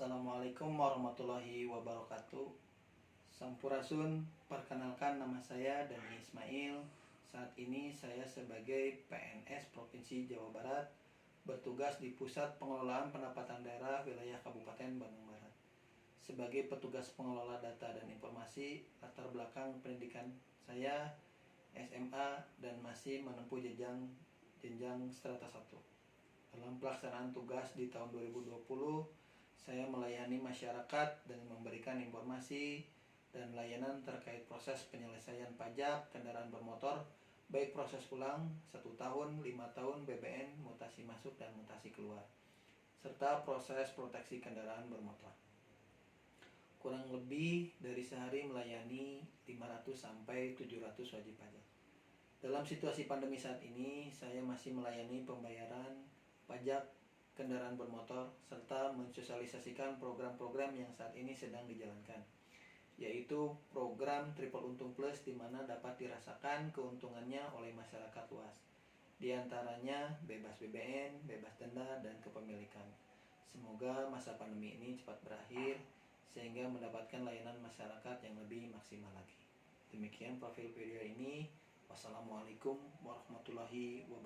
Assalamualaikum warahmatullahi wabarakatuh. Sampurasun, perkenalkan nama saya Dani Ismail. Saat ini saya sebagai PNS Provinsi Jawa Barat bertugas di Pusat Pengelolaan Pendapatan Daerah Wilayah Kabupaten Bandung Barat. Sebagai petugas pengelola data dan informasi, latar belakang pendidikan saya SMA dan masih menempuh jenjang strata 1. Dalam pelaksanaan tugas di tahun 2020, saya melayani masyarakat dengan memberikan informasi dan layanan terkait proses penyelesaian pajak kendaraan bermotor, baik proses ulang 1 tahun, 5 tahun, BBN, mutasi masuk dan mutasi keluar, serta proses proteksi kendaraan bermotor. Kurang lebih dari sehari melayani 500 sampai 700 wajib pajak. Dalam situasi pandemi saat ini, saya masih melayani pembayaran pajak kendaraan bermotor serta mensosialisasikan program-program yang saat ini sedang dijalankan, yaitu program Triple Untung Plus, di mana dapat dirasakan keuntungannya oleh masyarakat luas. Di antaranya bebas BBN, bebas denda, dan kepemilikan. Semoga masa pandemi ini cepat berakhir sehingga mendapatkan layanan masyarakat yang lebih maksimal lagi. Demikian profil video ini. Wassalamualaikum warahmatullahi wabarakatuh.